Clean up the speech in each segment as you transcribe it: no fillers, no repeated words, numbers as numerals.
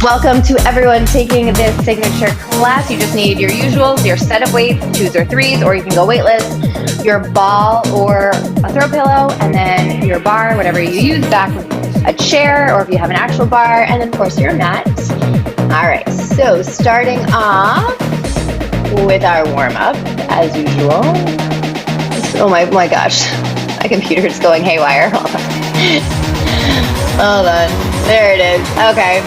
Welcome to everyone taking this signature class. You just need your usuals, your set of weights, 2s or 3s, or you can go weightless, your ball or a throw pillow, and then your bar, whatever you use, back a chair, or if you have an actual bar, and then of course your mat. All right, so starting off with our warm-up, as usual. Oh my gosh, my computer is going haywire. Hold on, there it is. Okay.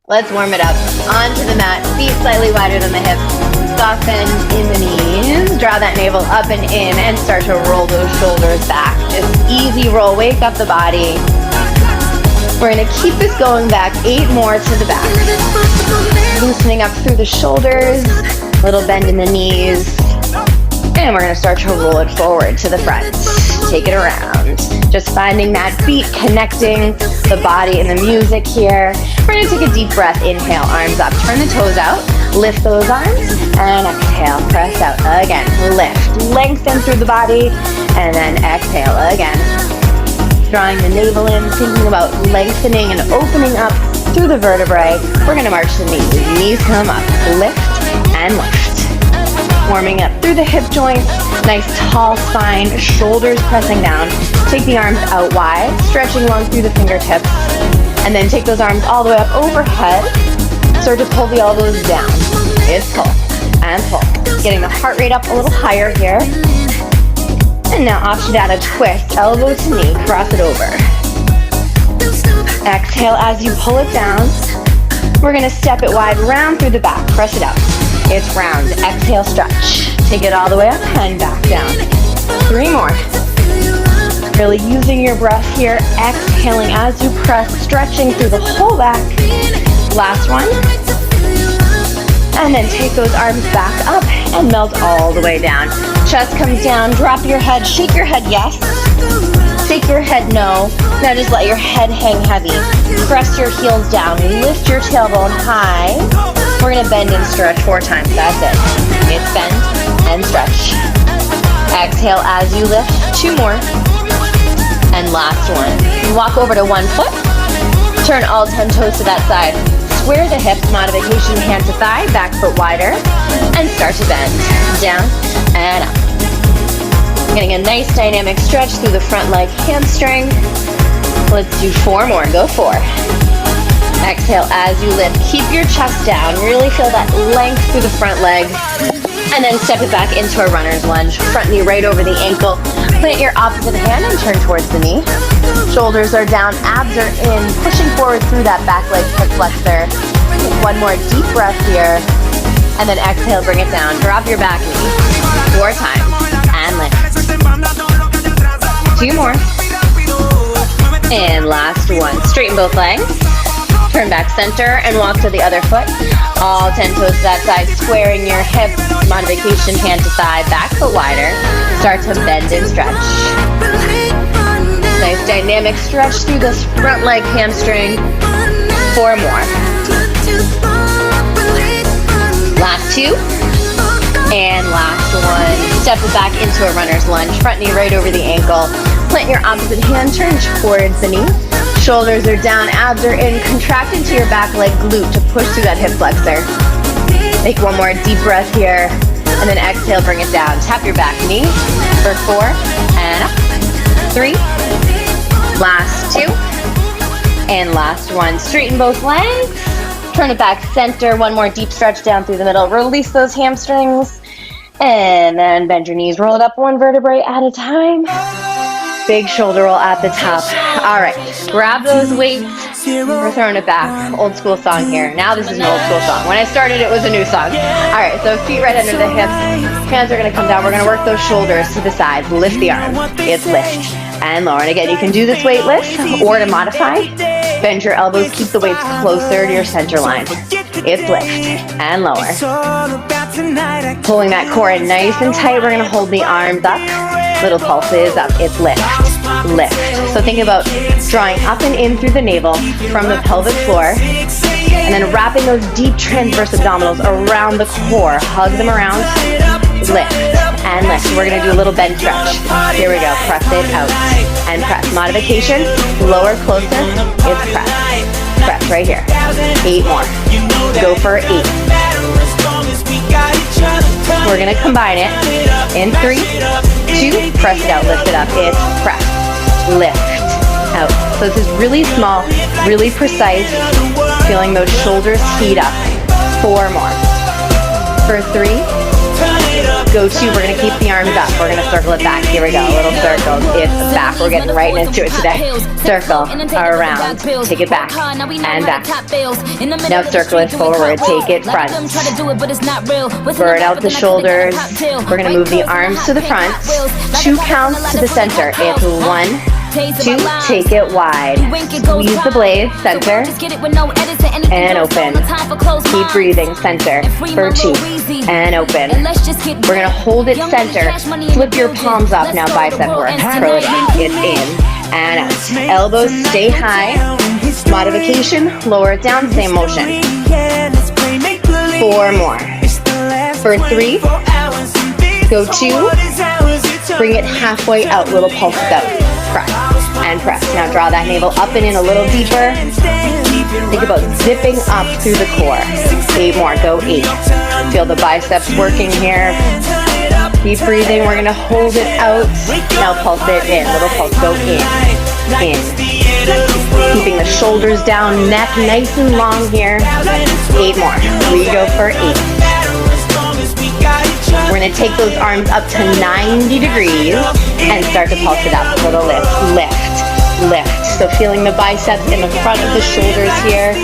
Let's warm it up. Onto the mat, feet slightly wider than the hips. Soft bend in the knees. Draw that navel up and in and start to roll those shoulders back. Just easy roll, wake up the body. We're gonna keep this going back, 8 more to the back. Loosening up through the shoulders, little bend in the knees. And we're gonna start to roll it forward to the front. Take it around. Just finding that beat, connecting the body and the music here. We're gonna take a deep breath. Inhale, arms up. Turn the toes out. Lift those arms. And exhale, press out again. Lift, lengthen through the body. And then exhale again. Drawing the navel in, thinking about lengthening and opening up through the vertebrae. We're gonna march the knees. Knees come up. Lift and lift. Warming up through the hip joints, nice tall spine, shoulders pressing down. Take the arms out wide, stretching long through the fingertips, and then take those arms all the way up overhead. Start to pull the elbows down. It's pull and pull. Getting the heart rate up a little higher here. And now Ashtadhana twist, elbow to knee, cross it over. Exhale as you pull it down. We're gonna step it wide, round through the back, press it out. It's round. Exhale, stretch. Take it all the way up and back down. 3 more. Really using your breath here. Exhaling as you press, stretching through the whole back. Last one. And then take those arms back up and melt all the way down. Chest comes down. Drop your head. Shake your head, yes. Shake your head, no. Now just let your head hang heavy. Press your heels down. Lift your tailbone high. We're gonna bend and stretch 4 times, that's it. It's bend and stretch. Exhale as you lift, 2 more. And last one. Walk over to one foot. Turn all 10 toes to that side. Square the hips, modification hand to thigh, back foot wider. And start to bend, down and up. Getting a nice dynamic stretch through the front leg hamstring. Let's do 4 more, go 4. Exhale as you lift. Keep your chest down. Really feel that length through the front leg. And then step it back into a runner's lunge. Front knee right over the ankle. Plant your opposite hand and turn towards the knee. Shoulders are down, abs are in. Pushing forward through that back leg hip flexor. Take 1 more deep breath here. And then exhale, bring it down. Drop your back knee. 4 times. And lift. 2 more. And last one. Straighten both legs. Turn back center and walk to the other foot. All 10 toes to that side, squaring your hips, modification hand to thigh, back foot wider. Start to bend and stretch. Nice dynamic stretch through this front leg hamstring. 4 more. Last 2. And last one. Step it back into a runner's lunge. Front knee right over the ankle. Plant your opposite hand, turn towards the knee. Shoulders are down, abs are in. Contract into your back leg glute to push through that hip flexor. Take 1 more deep breath here. And then exhale, bring it down. Tap your back knee for 4 and up. 3. Last 2. And last one. Straighten both legs. Turn it back center. 1 more deep stretch down through the middle. Release those hamstrings. And then bend your knees. Roll it up 1 vertebrae at a time. Big shoulder roll at the top. All right, grab those weights. We're throwing it back. Old school song here. Now this is an old school song. When I started, it was a new song. All right, so feet right under the hips. Hands are gonna come down. We're gonna work those shoulders to the sides. Lift the arms. It's lift and lower. And again, you can do this weight lift or to modify. Bend your elbows. Keep the weights closer to your center line. It's lift and lower. Pulling that core in nice and tight. We're gonna hold the arms up. Little pulses up. It's lift, lift. So think about drawing up and in through the navel from the pelvic floor, and then wrapping those deep transverse abdominals around the core. Hug them around, lift and lift. We're gonna do a little bend stretch. Here we go. Press it out and press. Modification. Lower, closer. It's press, press. lifts right here. 8 more. Go for 8. We're gonna combine it in 3, 2, press it out, lift it up. It's press, lift, out. So this is really small, really precise, feeling those shoulders heat up. 4 more. For 3, go 2, we're gonna keep the arms up. We're gonna circle it back. Here we go, little circles. It's back, we're getting right into it today. Circle, around, take it back, and back. Now circle it forward, take it front. Burn out the shoulders. We're gonna move the arms to the front. 2 counts to the center. It's 1, 2, take it wide. Squeeze the blade, center, and open. Keep breathing, center, for 2, and open. We're gonna hold it center. Flip your palms up now, bicep work. Curl it in. It's in and out. Elbows stay high. Modification, lower it down, same motion. 4 more. For 3, go 2, bring it halfway out, little pulse out. Press and press. Now draw that navel up and in a little deeper. Think about zipping up through the core. 8 more, go 8. Feel the biceps working here. Keep breathing, we're gonna hold it out. Now pulse it in, little pulse, go in. Keeping the shoulders down, neck nice and long here. 8 more, we go for 8. We're gonna take those arms up to 90 degrees and start to pulse it up. Little lift, lift, lift. So feeling the biceps in the front of the shoulders here.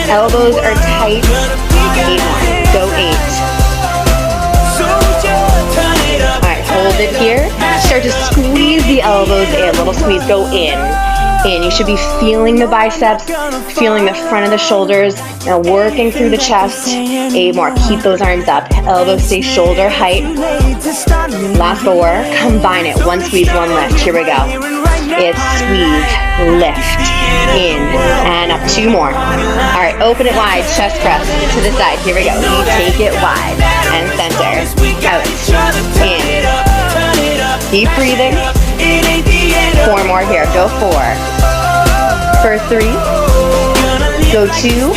Elbows are tight. 8 more, go 8. All right, hold it here. Start to squeeze the elbows in. Little squeeze, go in. In. You should be feeling the biceps, feeling the front of the shoulders. Now working through the chest. 8 more. Keep those arms up. Elbows stay shoulder height. Last 4. Combine it. 1 squeeze, 1 lift. Here we go. It's squeeze, lift, in, and up. 2 more. All right, open it wide. Chest press to the side. Here we go. You take it wide and center. Out. In. Keep breathing. 4 more here. Go 4. For 3, go 2,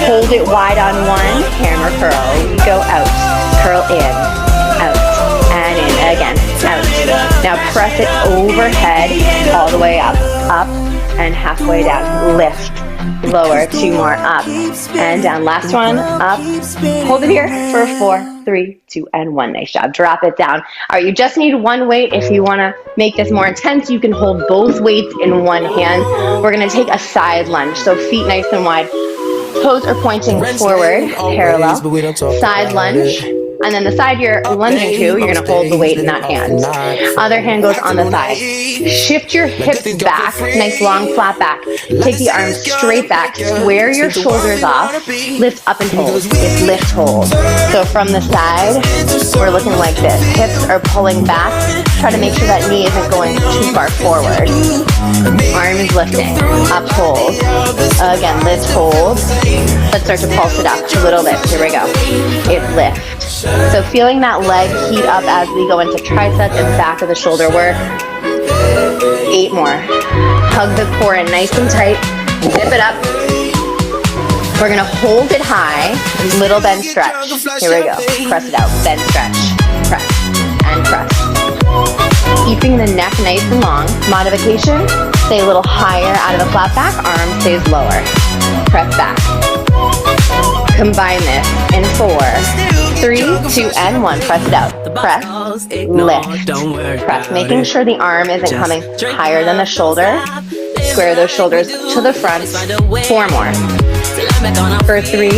hold it wide on 1, hammer curl. Go out, curl in, out, and in again, out. Now press it overhead, all the way up, and halfway down. Lift, lower, 2 more, up, and down. Last one, up. Hold it here for 4, 3, 2, and 1. Nice job. Drop it down. All right, you just need 1 weight. If you want to make this more intense, you can hold both weights in 1 hand. We're going to take a side lunge. So feet nice and wide. Toes are pointing forward, parallel. Side lunge. And then the side you're lunging to, you're going to hold the weight in that hand. Other hand goes on the side. Shift your hips back, nice long flat back. Take the arms straight back, square your shoulders off, lift up and hold. It's lift, hold. So from the side, we're looking like this. Hips are pulling back. Try to make sure that knee isn't going too far forward. Arm is lifting, up, hold. Again, lift, hold. Let's start to pulse it up. A little lift, here we go. It's lift. So feeling that leg heat up as we go into triceps and back of the shoulder work. 8 more. Hug the core in nice and tight. Zip it up. We're going to hold it high. Little bend stretch. Here we go. Press it out. Bend stretch. Press and press. Keeping the neck nice and long. Modification. Stay a little higher out of the flat back. Arm stays lower. Press back. Combine this in 4, 3, 2, and 1. Press it out. Press, lift, press. Making sure the arm isn't coming higher than the shoulder. Square those shoulders to the front. 4 more. For 3,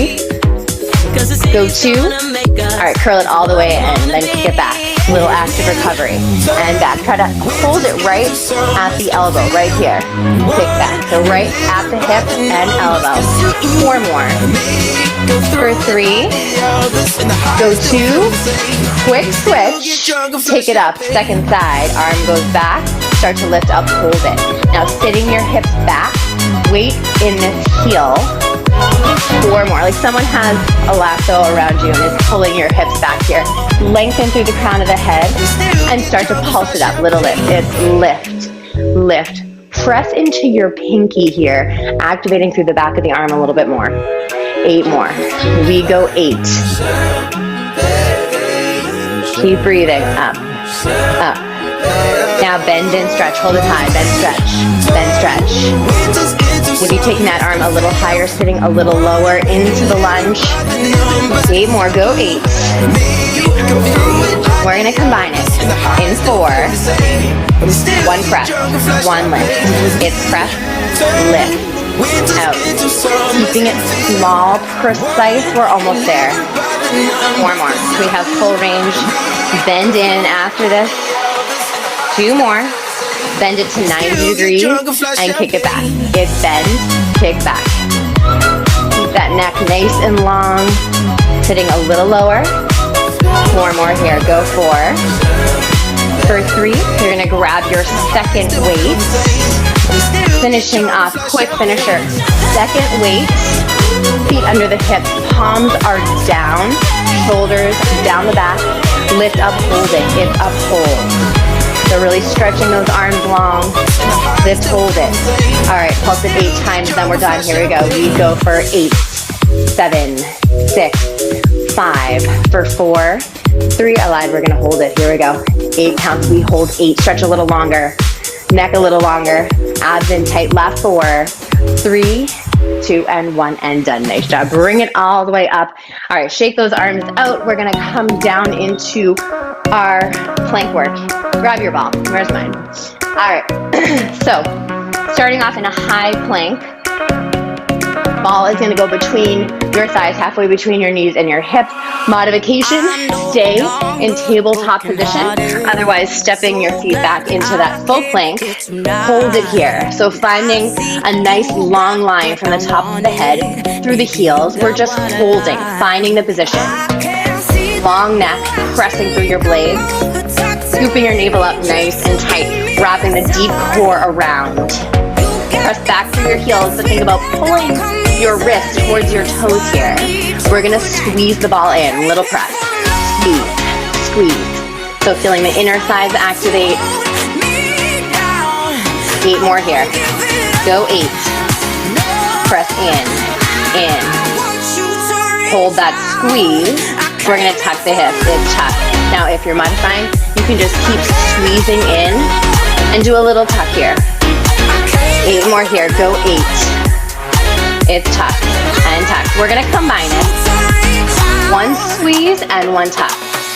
go 2. All right, curl it all the way in, then kick it back. Little active recovery. And back. Try to hold it right at the elbow, right here. Kick back. So right at the hip and elbow. 4 more. For 3, go 2, quick switch, take it up, second side, arm goes back, start to lift up, hold it. Now sitting your hips back, weight in this heel. 4 more, like someone has a lasso around you and is pulling your hips back here. Lengthen through the crown of the head and start to pulse it up, little lift. It's lift, lift, press into your pinky here, activating through the back of the arm a little bit more. 8 more. We go 8. Keep breathing. Up, up. Now bend and stretch. Hold it high. Bend, stretch. Bend, stretch. Maybe taking that arm a little higher, sitting a little lower into the lunge. 8 more. Go 8. We're going to combine it in 4. 1 press, 1 lift. It's press, lift, out. Keeping it small, precise. We're almost there. 4 more. We have full range. Bend in after this. 2 more. Bend it to 90 degrees and kick it back. It's bend, kick back. Keep that neck nice and long. Sitting a little lower. 4 more here. Go 4. For 3, you're going to grab your second weight. Finishing off, quick finisher. Second weight, feet under the hips, palms are down, shoulders down the back, lift up, hold it, it's up, hold. So really stretching those arms long, lift, hold it. All right, pulse it 8 times, then we're done. Here we go. We go for 8, 7, 6, 5, for 4, 3, aligned, we're gonna hold it. Here we go. 8 counts, we hold 8, stretch a little longer, neck a little longer, abs in tight, last 4, 3, 2, and 1, and done. Nice job. Bring it all the way up. All right, shake those arms out. We're gonna come down into our plank work. Grab your ball. Where's mine? All right, so starting off in a high plank. Ball is gonna go between your thighs, halfway between your knees and your hips. Modification, stay in tabletop position. Otherwise, stepping your feet back into that full plank. Hold it here. So finding a nice long line from the top of the head through the heels. We're just holding, finding the position. Long neck, pressing through your blades. Scooping your navel up nice and tight. Wrapping the deep core around. Press back through your heels, but think about pulling your wrist towards your toes here. We're gonna squeeze the ball in, little press. Squeeze, squeeze. So feeling the inner thighs activate. 8 more here. Go 8. Press in. Hold that squeeze. We're gonna tuck the hips, it's tuck. Now if you're modifying, you can just keep squeezing in and do a little tuck here. 8 more here, go 8. It's tuck and tuck. We're gonna combine it. 1 squeeze and 1 tuck.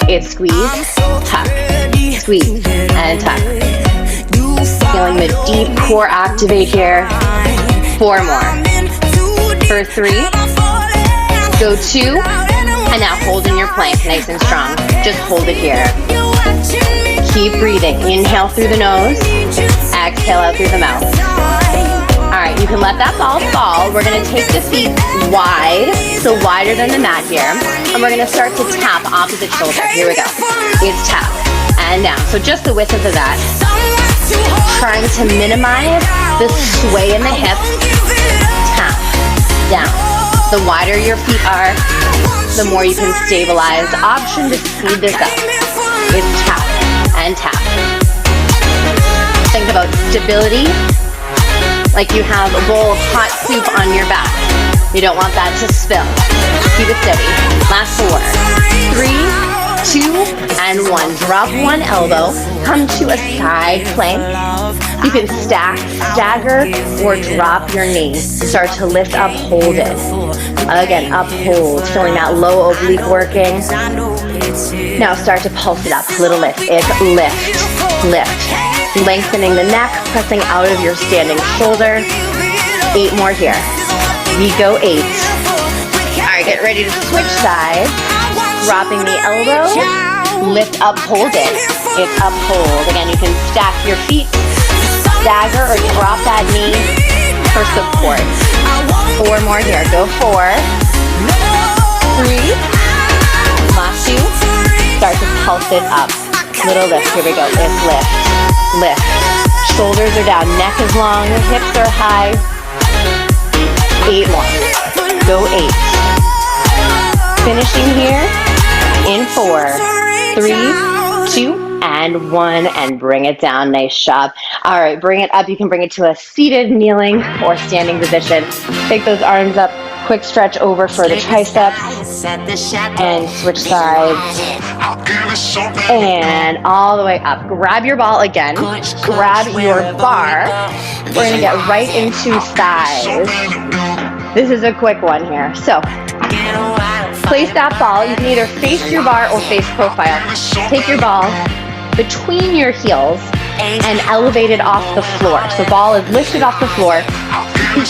It's squeeze, tuck, squeeze, and tuck. Feeling the deep core activate here. 4 more. For 3, go 2, and now hold in your plank, nice and strong. Just hold it here. Keep breathing. Inhale through the nose, exhale out through the mouth. All right, you can let that ball fall. We're gonna take the feet wide, so wider than the mat here, and we're gonna start to tap opposite shoulder. Here we go. It's tap and down. So just the width of that. Trying to minimize the sway in the hips. Tap, down. The wider your feet are, the more you can stabilize. Option to speed this up. It's tap and tap. Think about stability, like you have a bowl of hot soup on your back. You don't want that to spill. Keep it steady. Last 4, 3, 2, and 1. Drop 1 elbow. Come to a side plank. You can stack, stagger, or drop your knee. Start to lift up, hold it. Again, up, hold. Feeling that low oblique working. Now start to pulse it up. Little lift. It's lift, lift. Lengthening the neck, pressing out of your standing shoulder. 8 more here. We go 8. All right, get ready to switch sides. Dropping the elbow, lift up, hold it. It's up, hold. Again, you can stack your feet, stagger, or drop that knee for support. 4 more here. Go 4, 3, last 2. Start to pulse it up. Little lift. Here we go. It's lift, lift. Shoulders are down, neck is long, hips are high. 8 more. Go 8. Finishing here in 4, 3, 2, and 1, and bring it down. Nice job. All right, bring it up. You can bring it to a seated, kneeling, or standing position. Take those arms up. Quick stretch over for the triceps. And switch sides. And all the way up. Grab your ball again. Grab your bar. We're going to get right into thighs. This is a quick one here. So, place that ball. You can either face your bar or face profile. Take your ball between your heels and elevate it off the floor. So the ball is lifted off the floor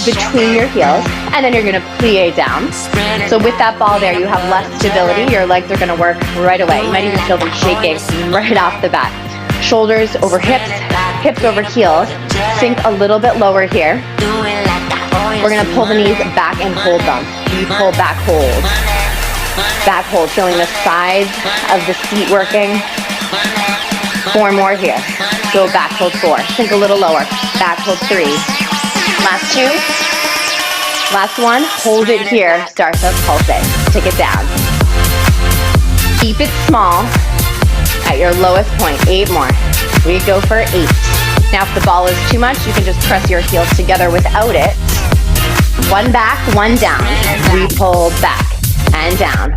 between your heels, and then you're going to plie down. So with that ball there, you have less stability. Your legs are going to work right away. You might even feel them shaking right off the bat. Shoulders over hips, hips over heels. Sink a little bit lower here. We're going to pull the knees back and hold them. You pull, back, hold. Back, hold. Feeling the sides of the seat working. 4 more here. Go back, hold 4. Sink a little lower. Back, hold 3. Last 2. Last 1. Hold it here. Start to pulse it. Take it down. Keep it small at your lowest point. 8 more. We go for 8. Now if the ball is too much, you can just press your heels together without it. 1 back, 1 down. We pull back and down.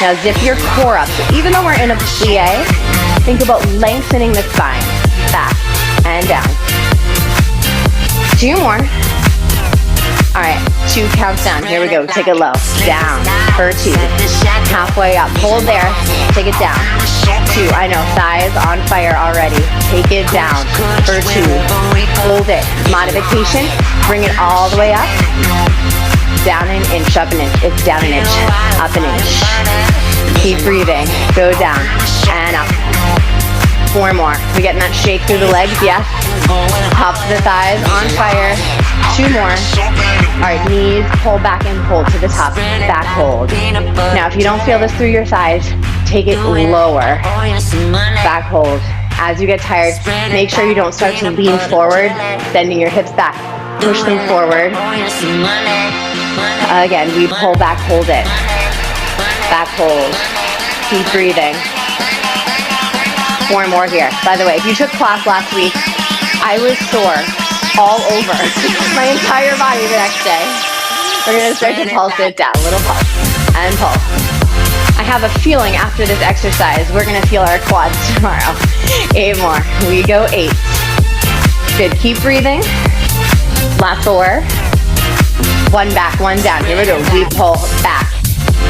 Now zip your core up. So even though we're in a plie, think about lengthening the spine. Back and down. 2 more. All right, 2 counts down. Here we go. Take it low. Down for 2. Halfway up. Hold there. Take it down. 2. I know, thighs on fire already. Take it down for 2. Hold it. Modification. Bring it all the way up. Down an inch, up an inch. It's down an inch, up an inch. Keep breathing. Go down and up. 4 more. We getting that shake through the legs? Yes. Up the thighs on fire. 2 more. All right, knees pull back and hold to the top. Back hold. Now, if you don't feel this through your thighs, take it lower. Back hold. As you get tired, make sure you don't start to lean forward, bending your hips back. Push them forward. Again, we pull back, hold it. Back hold. Keep breathing. 4 more here. By the way, if you took class last week, I was sore all over my entire body the next day. We're going to start to pulse it down. Little pulse and pull. I have a feeling after this exercise, we're going to feel our quads tomorrow. 8 more. We go 8. Good. Keep breathing. Last 4. 1 back, 1 down. Here we go. We pull back,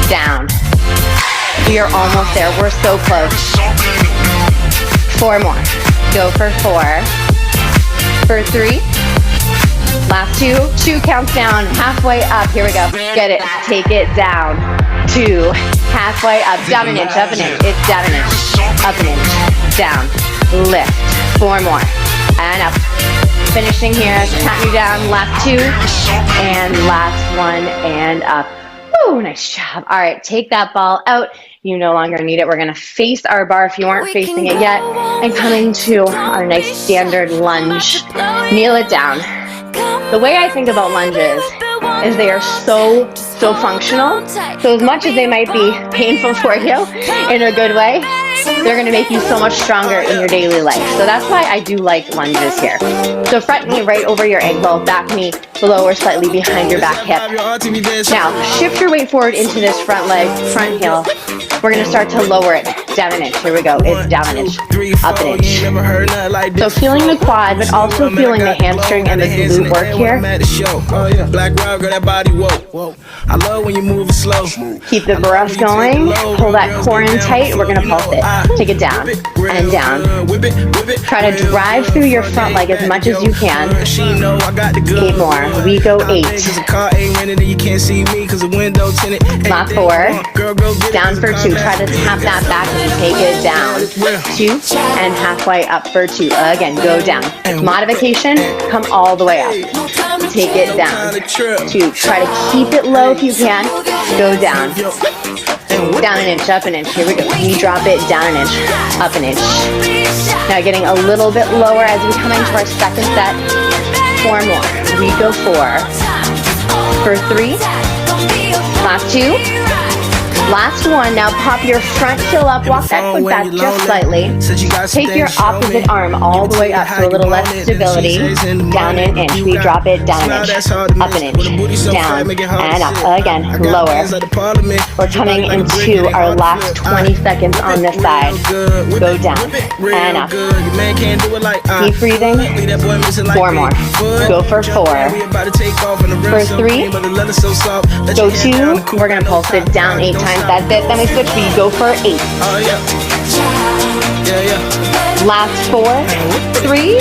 down. We are almost there. We're so close. 4 more. Go for 4. For 3. Last 2. 2 counts down. Halfway up. Here we go. Get it. Take it down. 2. Halfway up. Down an inch. Up an inch. It's down an inch. Up an inch. Down. Lift. 4 more. And up. Finishing here. Pat you down. Last 2. And last 1. And up. Woo, nice job. All right. Take that ball out. You no longer need it. We're going to face our bar if you aren't facing it yet. And coming to our nice standard lunge. Kneel it down. The way I think about lunges is they are so functional. So as much as they might be painful for you in a good way, they're going to make you so much stronger in your daily life. So that's why I do like lunges here. So front knee right over your ankle, back knee below or slightly behind your back hip. Now shift your weight forward into this front leg, front heel. We're going to start to lower it down an inch. Here we go. It's down an inch, up an inch. So feeling the quad, but also feeling the hamstring and the glute work here. Keep the breath going. Pull that core in tight. We're going to pulse it. Take it down and down. Try to drive through your front leg as much as you can. 8 more. We go 8. Last 4. Down for 2. Try to tap that back and take it down. 2 and halfway up for 2. Again, go down. Modification, come all the way up. Take it down. 2. Try to keep it low if you can. Go down. Down an inch, up an inch. Here we go. We drop it down an inch, up an inch. Now getting a little bit lower as we come into our second set. 4 more. We go 4. For 3. Last 2. Last one. Now pop your front heel up. Walk that foot back just slightly. Take your opposite arm all the way up to a little less stability. Down an inch. We drop it down an inch. Up an inch. Down and up. Again, lower. We're coming into our last 20 seconds on this side. Go down and up. Keep breathing. 4 more. Go for 4. For 3. Go 2. We're going to pulse it down 8 times. That's it. Then we switch. We go for 8. Last 4. 3,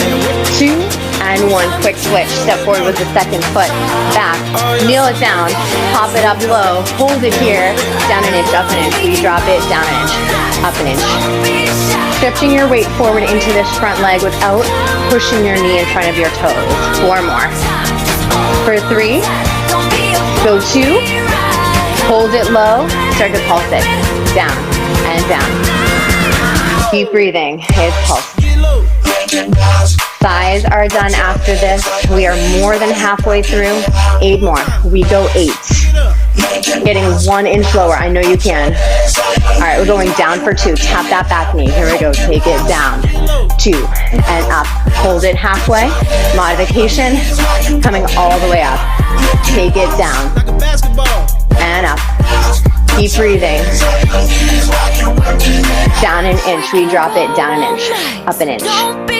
2, and 1. Quick switch. Step forward with the second foot. Back. Kneel it down. Pop it up low. Hold it here. Down an inch. Up an inch. We drop it. Down an inch. Up an inch. Shifting your weight forward into this front leg without pushing your knee in front of your toes. 4 more. For 3. Go 2. Hold it low. Start to pulse it. Down and down. Keep breathing. It's pulse. Thighs are done after this. We are more than halfway through. 8 more. We go 8. Getting 1 inch lower. I know you can. All right, we're going down for 2. Tap that back knee. Here we go. Take it down. 2 and up. Hold it halfway. Modification. Coming all the way up. Take it down and up. Keep breathing. Down an inch. We drop it down an inch. Up an inch.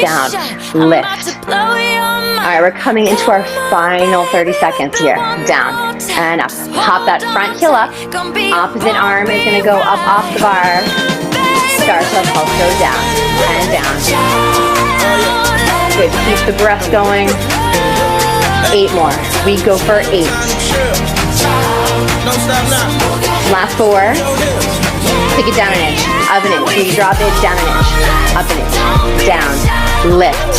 Down. Lift. All right, we're coming into our final 30 seconds here. Down and up. Pop that front heel up. Opposite arm is going to go up off the bar. Start to pulse. Go down and down. Good. Keep the breath going. 8 more. We go for 8. Last 4. Take it down an inch. Up an inch. We drop it down an inch. Up an inch. Down. Lift.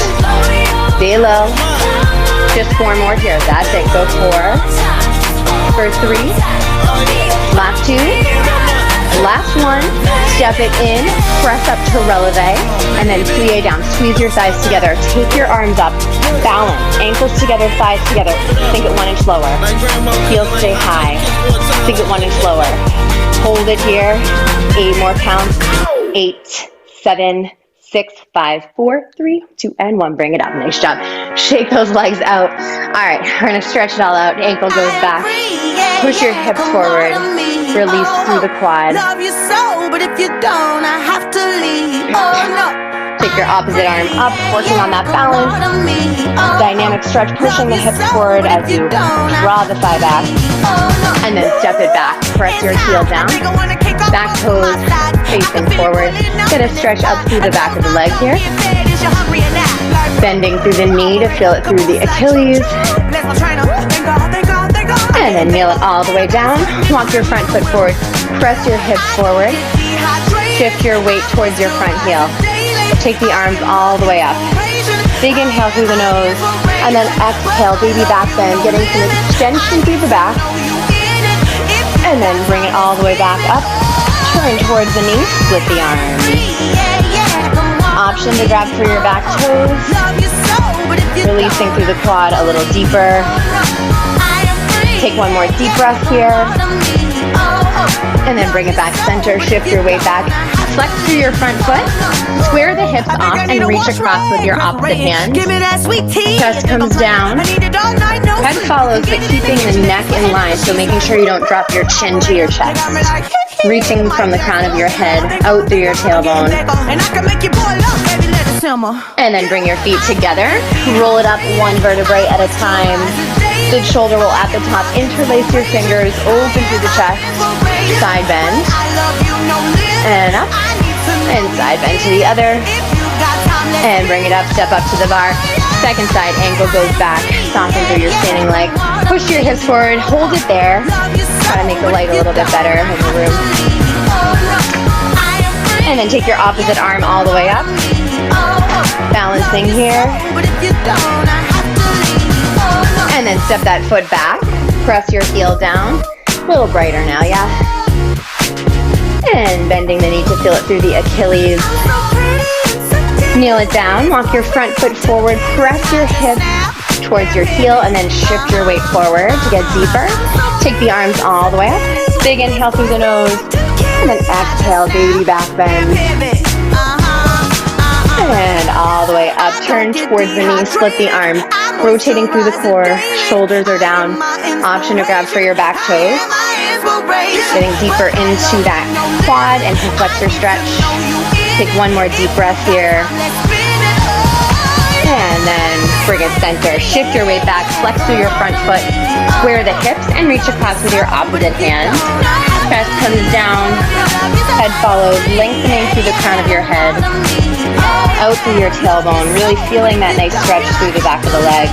Stay low. Just 4 more here. That's it. Go 4. For 3. Last 2. Last 1. Step it in. Press up to releve. And then plie down. Squeeze your thighs together. Take your arms up. Balance. Ankles together. Thighs together. Sink it 1 inch lower. Heels stay high. Sink it 1 inch lower. Hold it here. 8 more counts. 8, 7, 6, 5, 4, 3, 2, and 1. Bring it up. Nice job. Shake those legs out. All right, we're going to stretch it all out. Ankle goes back. Push your hips forward. Release through the quad. Take your opposite arm up, working on that balance. Dynamic stretch, pushing the hips forward as you draw the thigh back. And then step it back. Press your heel down. Back toes facing forward. Gonna stretch up through the back of the leg here. Bending through the knee to feel it through the Achilles. And then kneel it all the way down. Walk your front foot forward. Press your hips forward. Shift your weight towards your front heel. Take the arms all the way up. Big inhale through the nose. And then exhale, baby back bend. Getting some extension through the back. And then bring it all the way back up. Turn towards the knee. Split the arms. Option to grab through your back toes. Releasing through the quad a little deeper. Take 1 more deep breath here. And then bring it back center. Shift your weight back. Flex through your front foot. Square the hips off and reach across with your opposite hand. Chest comes down. Head follows, but keeping the neck in line, so making sure you don't drop your chin to your chest. Reaching from the crown of your head out through your tailbone. And then bring your feet together. Roll it up 1 vertebrae at a time. The shoulder roll at the top. Interlace your fingers. Open through the chest. Side bend. And up. And side bend to the other. And bring it up. Step up to the bar. Second side. Ankle goes back. Soften through your standing leg. Push your hips forward. Hold it there. Try to make the light a little bit better in the room. And then take your opposite arm all the way up. Balancing here. And then step that foot back. Press your heel down. A little brighter now, yeah? And bending the knee to feel it through the Achilles. Kneel it down. Walk your front foot forward. Press your hips towards your heel, and then shift your weight forward to get deeper. Take the arms all the way up. Big inhale through the nose, and then exhale, baby back bend. And all the way up, turn towards the knee, split the arms, rotating through the core, shoulders are down. Option to grab for your back toes. Getting deeper into that quad and hip flexor stretch. Take one more deep breath here. And then bring it center. Shift your weight back, flex through your front foot, square the hips, and reach across with your opposite hand. Chest comes down, head follows, lengthening through the crown of your head, out through your tailbone, really feeling that nice stretch through the back of the leg.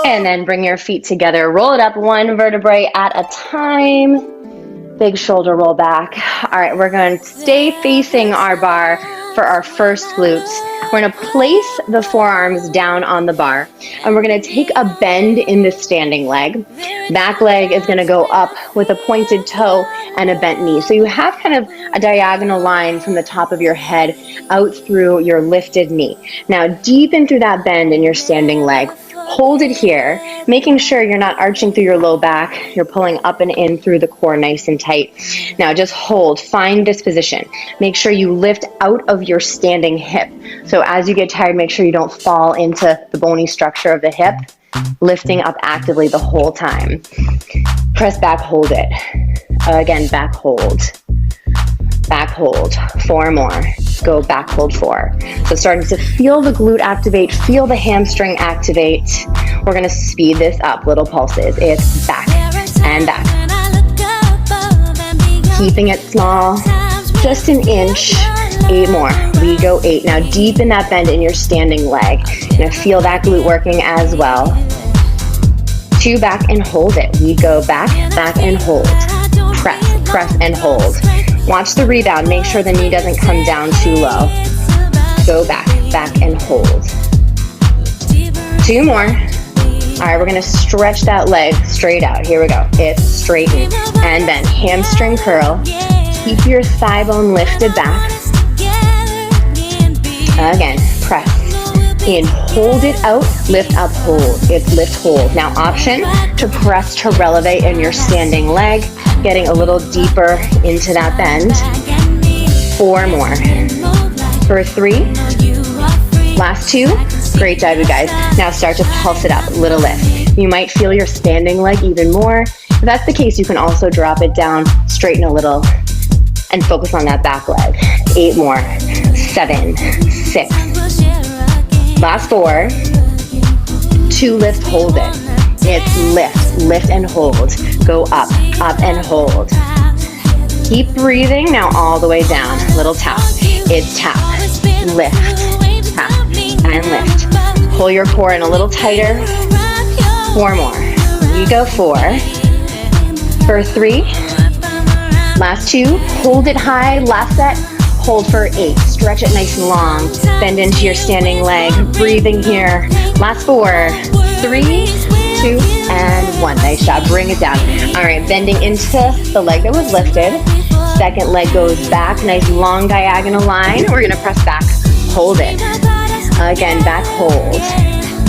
And then bring your feet together, roll it up one vertebrae at a time. Big shoulder roll back. All right, we're going to stay facing our bar for our first glutes. We're going to place the forearms down on the bar, and we're going to take a bend in the standing leg. Back leg is going to go up with a pointed toe and a bent knee. So you have kind of a diagonal line from the top of your head out through your lifted knee. Now deepen through that bend in your standing leg. Hold it here, making sure you're not arching through your low back. You're pulling up and in through the core nice and tight. Now just hold, find this position. Make sure you lift out of your standing hip. So as you get tired, make sure you don't fall into the bony structure of the hip, lifting up actively the whole time. Press back, hold it. Again, back hold. Back hold, 4 more. Go back, hold 4. So starting to feel the glute activate, feel the hamstring activate. We're gonna speed this up, little pulses. It's back and back. Keeping it small, just an inch. 8 more, we go 8. Now deepen that bend in your standing leg. You're gonna feel that glute working as well. 2 back and hold it. We go back, back and hold. Press, press and hold. Watch the rebound, make sure the knee doesn't come down too low. Go back, back and hold. 2 more. All right, we're gonna stretch that leg straight out. Here we go. It's straighten and bend. Hamstring curl. Keep your thigh bone lifted back. Again, press. In, hold it out, lift up, hold. It's lift, hold. Now option to press to releve in your standing leg, getting a little deeper into that bend. 4 more. For 3. Last 2. Great job, you guys. Now start to pulse it up, little lift. You might feel your standing leg even more. If that's the case, you can also drop it down, straighten a little, and focus on that back leg. 8 more. 7, 6. Last 4. 2 lift, hold it. It's lift, lift and hold. Go up, up and hold. Keep breathing, now all the way down. Little tap. It's tap, lift, tap, and lift. Pull your core in a little tighter. 4 more. You go 4. For 3. Last 2. Hold it high. Last set. Hold for 8. Stretch it nice and long. Bend into your standing leg. Breathing here. Last 4. 3, 2, and 1. Nice job. Bring it down. All right, bending into the leg that was lifted. Second leg goes back. Nice long diagonal line. We're going to press back. Hold it. Again, back, hold.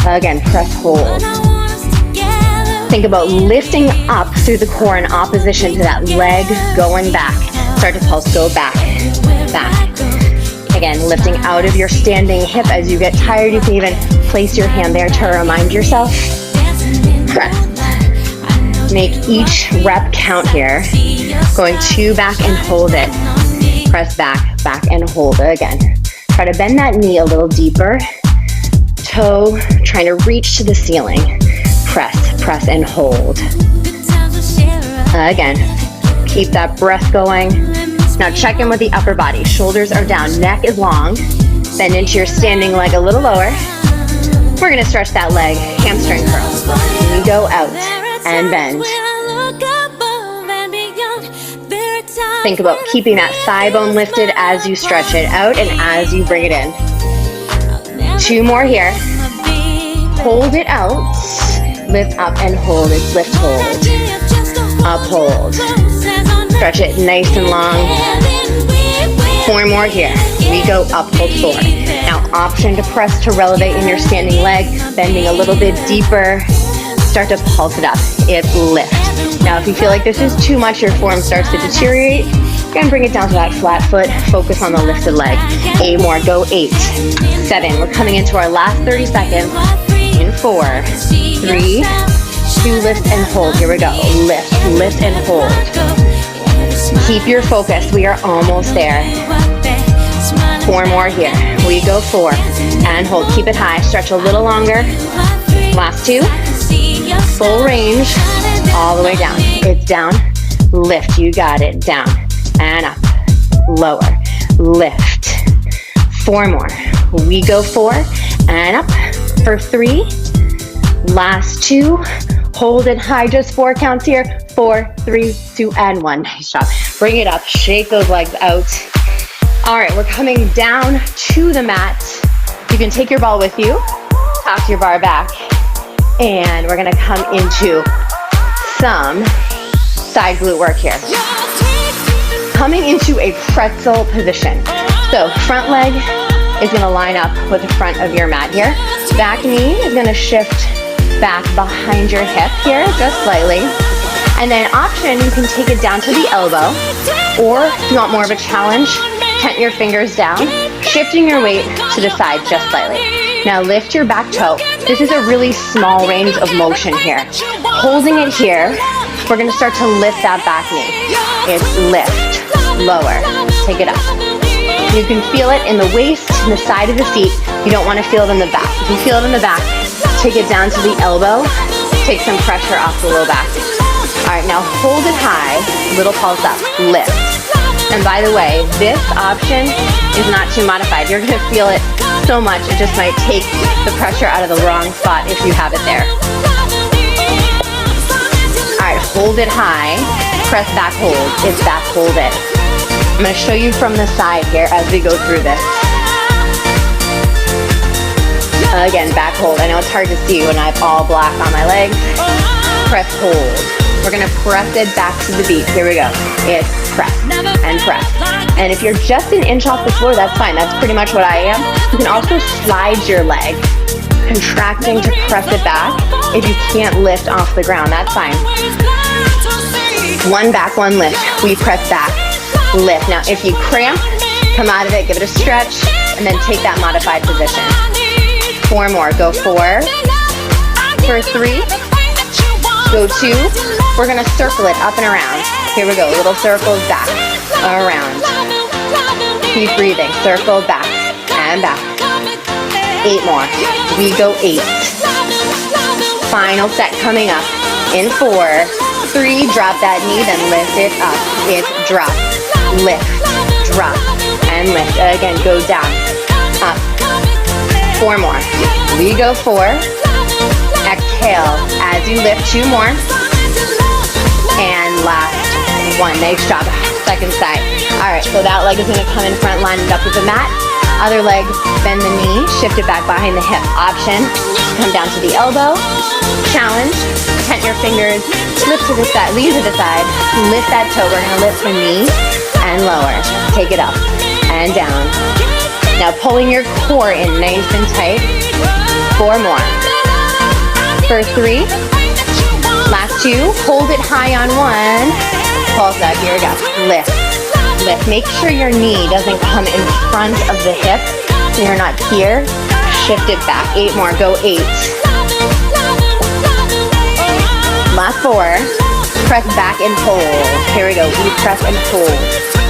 Again, press, hold. Think about lifting up through the core in opposition to that leg going back. Start to pulse. Go back. Back. Again, lifting out of your standing hip. As you get tired, you can even place your hand there to remind yourself. Press. Make each rep count here. Going 2 back and hold it. Press back, back and hold it again. Try to bend that knee a little deeper. Toe trying to reach to the ceiling. Press, press and hold. Again, keep that breath going. Now check in with the upper body. Shoulders are down, neck is long. Bend into your standing leg a little lower. We're gonna stretch that leg, hamstring curl. We go out and bend. Think about keeping that thigh bone lifted as you stretch it out and as you bring it in. 2 more here. Hold it out. Lift up and hold. It's lift, hold. Up, hold. Stretch it nice and long. 4 more here. We go up, hold 4. Now option to press to relevate in your standing leg, bending a little bit deeper. Start to pulse it up. It's lift. Now if you feel like this is too much, your form starts to deteriorate, you're gonna bring it down to that flat foot, focus on the lifted leg. 8 more, go 8, 7. We're coming into our last 30 seconds. In 4, 3, 2, lift and hold. Here we go. Lift, lift and hold. Keep your focus. We are almost there. 4 more here. We go 4 and hold. Keep it high. Stretch a little longer. Last 2. Full range all the way down. It's down. Lift. You got it. Down and up. Lower. Lift. 4 more. We go 4 and up for 3. Last 2. Hold it high. Just 4 counts here. 4, 3, 2, and 1. Nice job. Bring it up. Shake those legs out. All right, we're coming down to the mat. You can take your ball with you. Toss your bar back. And we're gonna come into some side glute work here. Coming into a pretzel position. So front leg is gonna line up with the front of your mat here. Back knee is gonna shift back behind your hip here, just slightly. And then option, you can take it down to the elbow, or if you want more of a challenge, tent your fingers down, shifting your weight to the side just slightly. Now lift your back toe. This is a really small range of motion here. Holding it here, we're gonna start to lift that back knee. It's lift, lower, take it up. You can feel it in the waist, in the side of the seat. You don't wanna feel it in the back. If you feel it in the back, take it down to the elbow, take some pressure off the low back. All right, now hold it high, little pulse up, lift. And by the way, this option is not too modified. You're gonna feel it so much, it just might take the pressure out of the wrong spot if you have it there. All right, hold it high, press back hold, it's back hold it. I'm gonna show you from the side here as we go through this. Again, back hold. I know it's hard to see when I have all black on my legs. Press hold. We're gonna press it back to the beat. Here we go. It's press and press. And if you're just an inch off the floor, that's fine. That's pretty much what I am. You can also slide your leg, contracting to press it back. If you can't lift off the ground, that's fine. 1 back, 1 lift. We press back, lift. Now, if you cramp, come out of it, give it a stretch, and then take that modified position. 4 more. Go 4. For 3. Go 2. We're going to circle it up and around. Here we go. Little circles back, around. Keep breathing. Circle back and back. 8 more. We go 8. Final set coming up. In 4. 3. Drop that knee, then lift it up. It's drop, lift, drop, and lift. Again, go down, up. 4 more. We go 4. Exhale as you lift. 2 more. And last 1. Nice job. Second side. All right, so that leg is going to come in front, line it up with the mat. Other leg, bend the knee, shift it back behind the hip. Option, come down to the elbow. Challenge, tent your fingers, lift to the side, lean to the side, lift that toe. We're going to lift the knee and lower. Take it up and down. Now pulling your core in nice and tight. 4 more. For 3. Last 2. Hold it high on 1. Pulse up. Here we go. Lift. Lift. Make sure your knee doesn't come in front of the hip. So you're not here. Shift it back. 8 more. Go 8. Last 4. Press back and hold. Here we go. We press and hold.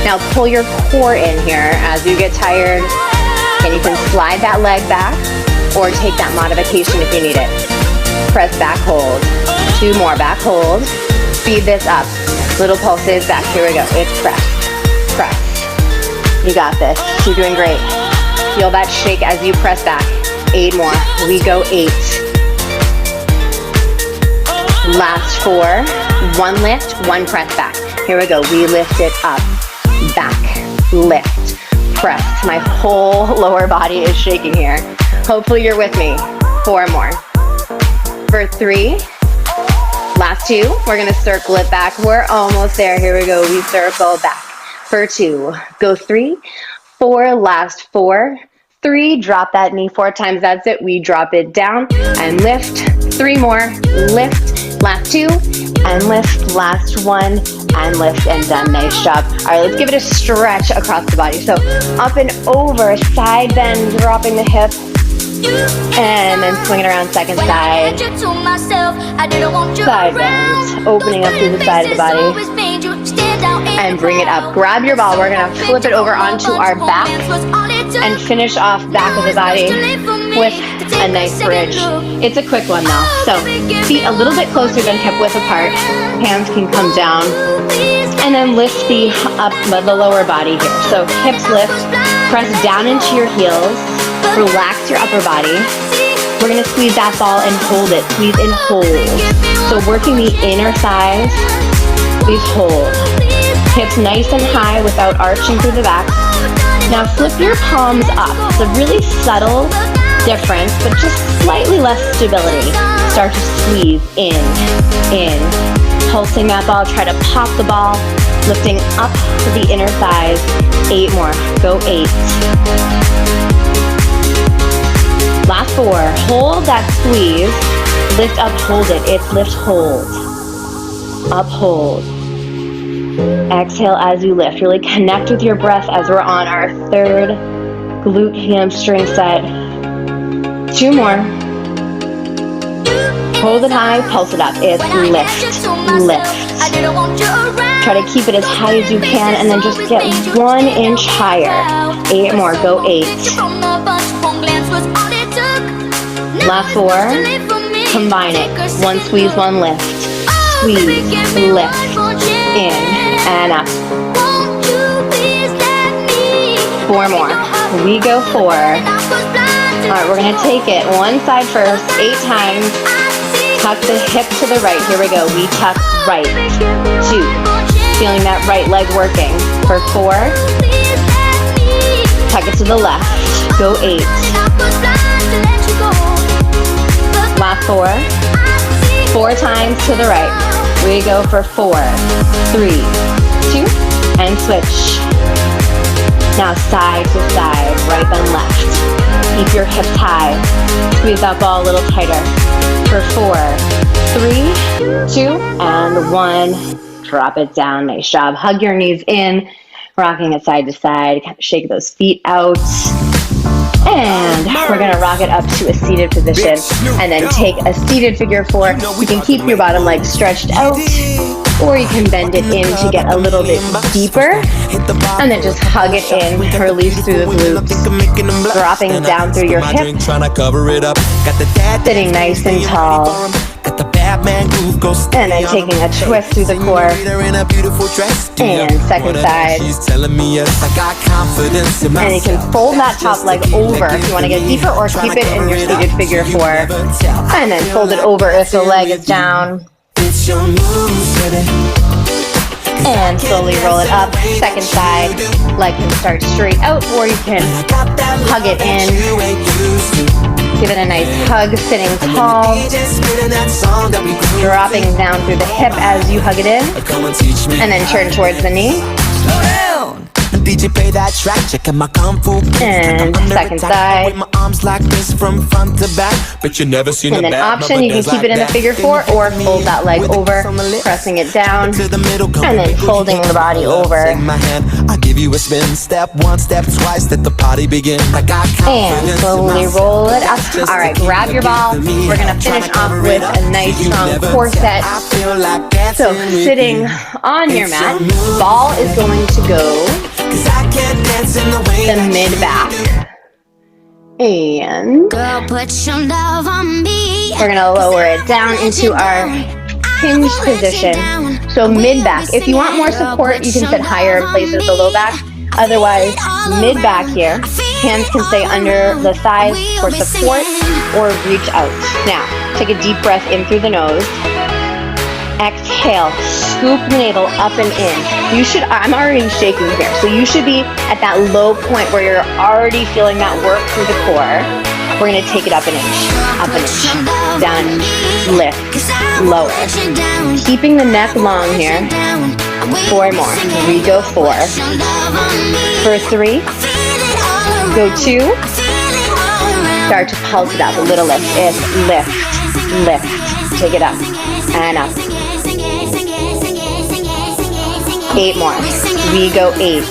Now pull your core in here as you get tired. And you can slide that leg back or take that modification if you need it. Press back, hold. 2 more, back, hold. Speed this up. Little pulses back. Here we go. It's press, press. You got this. You're doing great. Feel that shake as you press back. 8 more. We go 8. Last 4. 1 lift, 1 press back. Here we go. We lift it up, back, lift, press. My whole lower body is shaking here. Hopefully you're with me. 4 more. For 3. Last 2. We're going to circle it back. We're almost there. Here we go. We circle back. For 2. Go 3. 4, last 4, 3, drop that knee 4 times, that's it. We drop it down and lift. 3 more, lift, last 2, and lift, last 1, and lift, and done. Nice job. All right, let's give it a stretch across the body. So up and over, side bend, dropping the hip, and then swing it around second side. Side bend, opening up through the side of the body, and bring it up. Grab your ball. We're gonna flip it over onto our back and finish off back of the body with a nice bridge. It's a quick one though. So feet a little bit closer than hip width apart. Hands can come down. And then lift the lower body here. So hips lift, press down into your heels, relax your upper body. We're gonna squeeze that ball and hold it. Squeeze and hold. So working the inner thighs, squeeze, hold. Hips nice and high without arching through the back. Now flip your palms up. It's a really subtle difference, but just slightly less stability. Start to squeeze in. Pulsing that ball, try to pop the ball, lifting up to the inner thighs. 8 more, go 8. Last 4, hold that squeeze, lift up, hold it. It's lift, hold, up, hold. Exhale as you lift. Really connect with your breath as we're on our 3rd glute hamstring set. 2 more. Hold it high, pulse it up. It's lift, lift. Try to keep it as high as you can and then just get 1 inch higher. 8 more, go 8. Last 4, combine it. 1 squeeze, 1 lift. Squeeze, lift, in and up. 4 more. We go 4. All right, we're gonna take it one side first, 8 times. Tuck the hip to the right. Here we go. We tuck right. 2. Feeling that right leg working. For 4. Tuck it to the left. Go 8. Last 4. 4 times to the right. We go for 4, 3, 2, and switch. Now side to side, right then left. Keep your hips high. Squeeze that ball a little tighter. For 4, 3, 2, and 1. Drop it down. Nice job. Hug your knees in, rocking it side to side. Shake those feet out. And we're gonna rock it up to a seated position and then take a seated figure 4. You can keep your bottom leg stretched out, or you can bend it in to get a little bit deeper, and then just hug it in, release through the glutes, dropping down through your hip, sitting nice and tall. And then taking a twist through the core. And second side. And you can fold that top leg over if you want to get deeper, or keep it in your seated figure 4. And then fold it over if the leg is down. And slowly roll it up. Second side. Leg can start straight out, or you can hug it in. Give it a nice hug, sitting tall, dropping down through the hip as you hug it in, and then turn towards the knee. DJ play that track, checking my kung fu. And second side. And then option, you can keep it in a figure 4 or fold that leg over, pressing it down, and then folding the body over. I give you a spin, step 1, step twice, let the party begin. And slowly roll it up. All right, grab your ball. We're gonna finish off with a nice strong core set. So sitting on your mat, ball is going to go the mid-back. And we're gonna lower it down into our hinged position. So mid-back. If you want more support, you can sit higher in places the low back. Otherwise, mid-back here. Hands can stay under the thighs for support or reach out. Now, take a deep breath in through the nose. Exhale, scoop the navel up and in. I'm already shaking here, so you should be at that low point where you're already feeling that work through the core. We're gonna take it up an inch, down, lift, lower. Keeping the neck long here. 4 more, we go 4. For 3, Go 2. Start to pulse it up. A little lift. It's lift, lift. Take it up and up. 8 more. We go 8.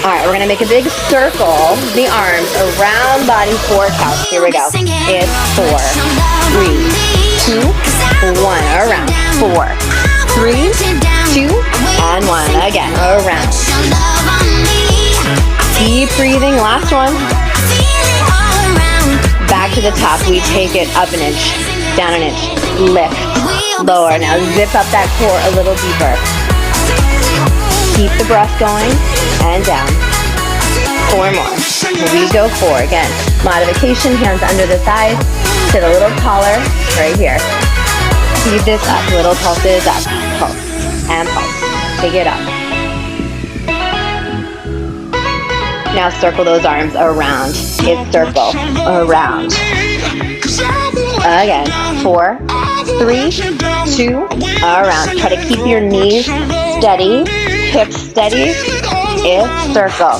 All right, we're gonna make a big circle, the arms around body 4 counts. Here we go. It's 4, 3, 2, 1. Around 4, 3, 2, and 1. Again, around. Keep breathing. Last one. Back to the top. We take it up an inch, down an inch, lift, lower. Now zip up that core a little deeper. Keep the breath going and down. 4 more. We go 4. Again, modification, hands under the thighs. Sit a little taller right here. Keep this up. Little pulses up. Pulse and pulse. Take it up. Now circle those arms around. It's circle, around. Again, 4, 3, 2, around. Try to keep your knees steady, hips steady. It's circle.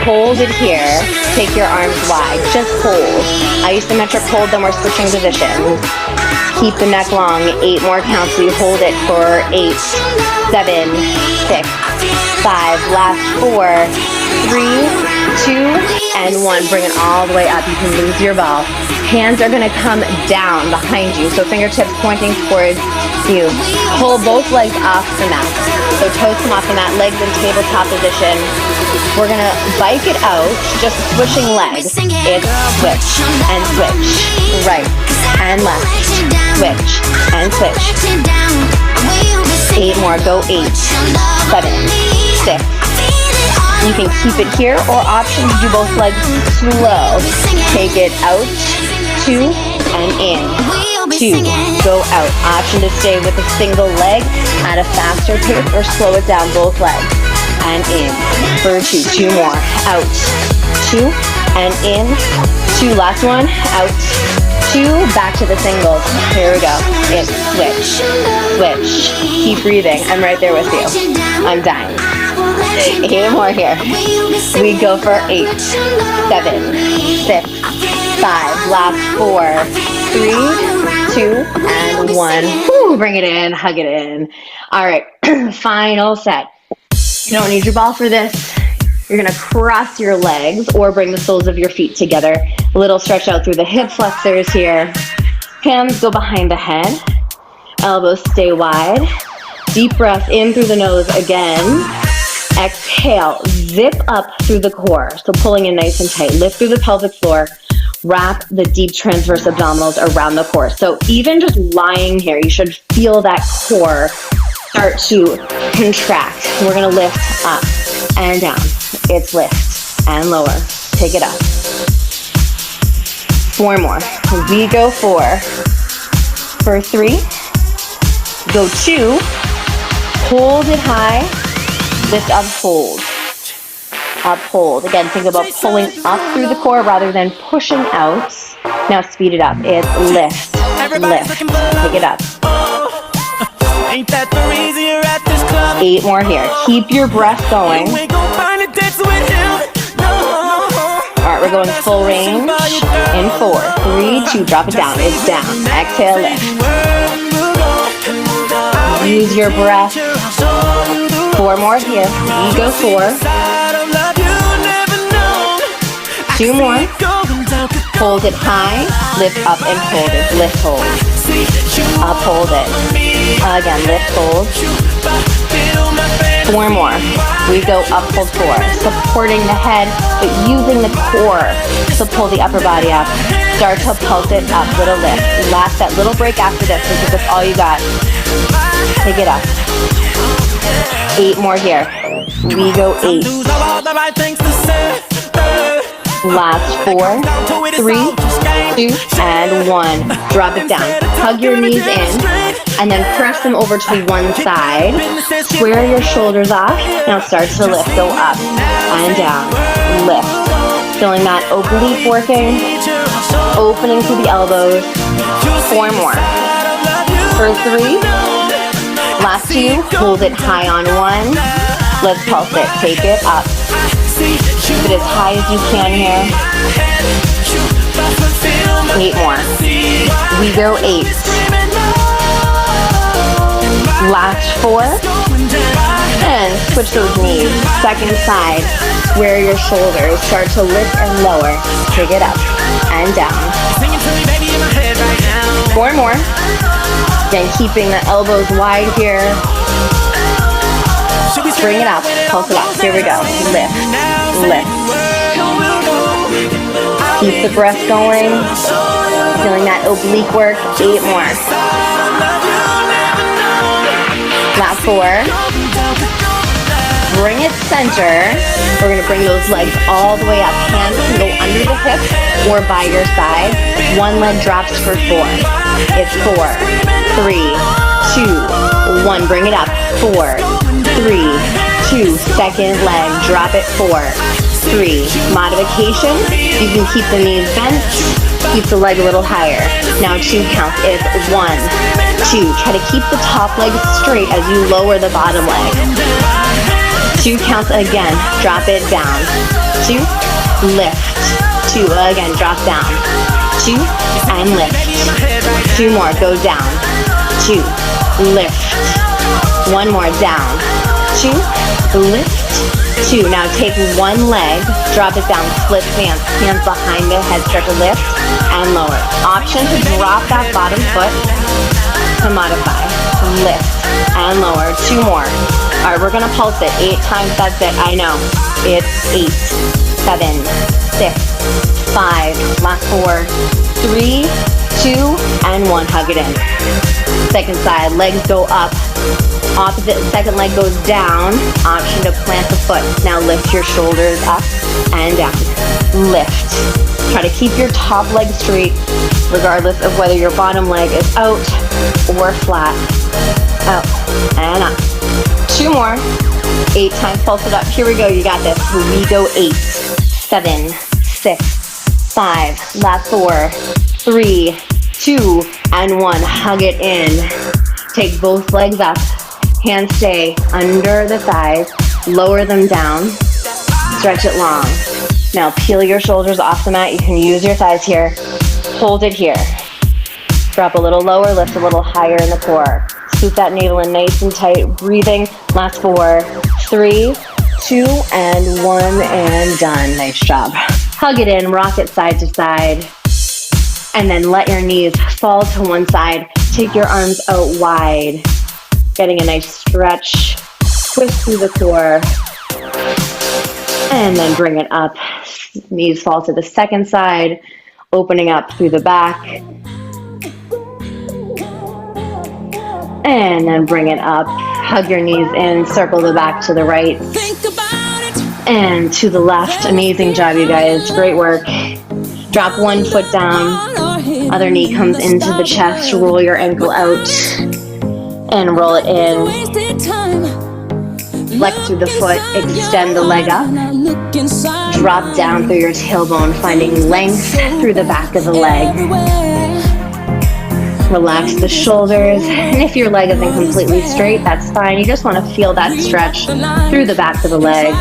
Hold it here. Take your arms wide. Just hold. Isometric hold, then we're switching positions. Keep the neck long. 8 more counts. We hold it for 8, 7, 6, 5. Last 4, 3, 2, and 1. Bring it all the way up. You can lose your ball. Hands are going to come down behind you, so fingertips pointing towards you. Pull both legs off the mat. So toes come off the mat, legs in tabletop position. We're going to bike it out, just switching legs. It's switch and switch. Right and left. Switch and switch. 8 more. Go 8, 7, 6. You can keep it here, or option to do both legs slow. Take it out, 2, and in. 2, go out. Option to stay with a single leg at a faster pace, or slow it down, both legs. And in for 2. 2 more. Out, 2, and in. 2. Last one. Out, 2. Back to the singles. Here we go. It's switch, switch. Keep breathing. I'm right there with you. I'm dying. 8 more here. We go for 8, 7, 6, 5. Last 4, 3, 2, and 1. Woo, bring it in, hug it in. All right, final set. You don't need your ball for this. You're gonna cross your legs or bring the soles of your feet together. A little stretch out through the hip flexors here. Hands go behind the head. Elbows stay wide. Deep breath in through the nose again. Exhale, zip up through the core. So pulling in nice and tight. Lift through the pelvic floor. Wrap the deep transverse abdominals around the core. So even just lying here, you should feel that core start to contract. We're gonna lift up and down. It's lift and lower. Take it up. 4 more. We go 4. For 3. Go 2. Hold it high. Lift up, hold. Up, hold. Again, think about pulling up through the core rather than pushing out. Now speed it up. It's lift, lift. Take it up. 8 more here. Keep your breath going. All right, we're going full range. In 4, 3, 2. Drop it down. It's down. Exhale, lift. Use your breath. 4 more here. We go 4. 2 more. Hold it high. Lift up and hold it. Lift, hold. Up, hold it. Again, lift, hold. 4 more. We go up, hold 4. Supporting the head, but using the core to pull the upper body up. Start to pulse it up. Little lift. Last that little break after this. This is all you got. Take it up. 8 more here. We go 8. Last 4, 3, 2, and 1. Drop it down. Hug your knees in, and then press them over to one side. Square your shoulders off. Now start to lift. Go up and down. Lift. Feeling that oblique working. Opening through the elbows. 4 more. For 3. Last 2, hold it high on 1. Let's pulse it. Take it up Keep it as high as you can here. 8 more. We go 8. Last 4. And switch those knees. Second side, where your shoulders start to lift and lower. Take it up and down. 4 more. Again, keeping the elbows wide here. Bring it up, pulse it up. Here we go. Lift, lift. Keep the breath going. Feeling that oblique work. 8 more. Last 4. Bring it center. We're going to bring those legs all the way up. Hands can go under the hip or by your side. One leg drops for 4. It's 4, 3, 2, 1. Bring it up. 4, 3, 2. Second leg. Drop it. 4, 3. Modification. You can keep the knees bent. Keep the leg a little higher. Now 2 counts. It's 1, 2. Try to keep the top leg straight as you lower the bottom leg. 2 counts again. Drop it down. 2. Lift. 2. Again. Drop down. 2. And lift. 2 more. Go down. 2. Lift. 1 more. Down. 2. Lift. 2. Now take one leg. Drop it down. Split stance. Hands behind the head. Start to lift and lower. Option to drop that bottom foot to modify. Lift and lower. 2 more. All right, we're going to pulse it 8 times. That's it. I know. It's 8, 7, 6, 5. Last 4, 3, 2, and 1. Hug it in. Second side. Legs go up. Opposite second leg goes down. Option to plant the foot. Now lift your shoulders up and down. Lift. Try to keep your top leg straight regardless of whether your bottom leg is out or flat. Out and up. 2 more. 8 times. Pulse it up. Here we go. You got this. We go 8, 7, 6, 5. Last 4, 3, 2, and 1. Hug it in. Take both legs up. Hands stay under the thighs. Lower them down. Stretch it long. Now peel your shoulders off the mat. You can use your thighs here. Hold it here. Drop a little lower. Lift a little higher in the core. Scoop that navel in nice and tight. Breathing. Last 4, 3, 2, and 1, and done. Nice job. Hug it in. Rock it side to side. And then let your knees fall to one side. Take your arms out wide. Getting a nice stretch. Twist through the core. And then bring it up. Knees fall to the second side. Opening up through the back. And then bring it up. Hug your knees in. Circle the back to the right. And to the left. Amazing job, you guys. Great work. Drop one foot down. Other knee comes into the chest. Roll your ankle out. And roll it in. Flex through the foot. Extend the leg up. Drop down through your tailbone, finding length through the back of the leg. Relax the shoulders. And if your leg isn't completely straight, that's fine. You just want to feel that stretch through the back of the leg.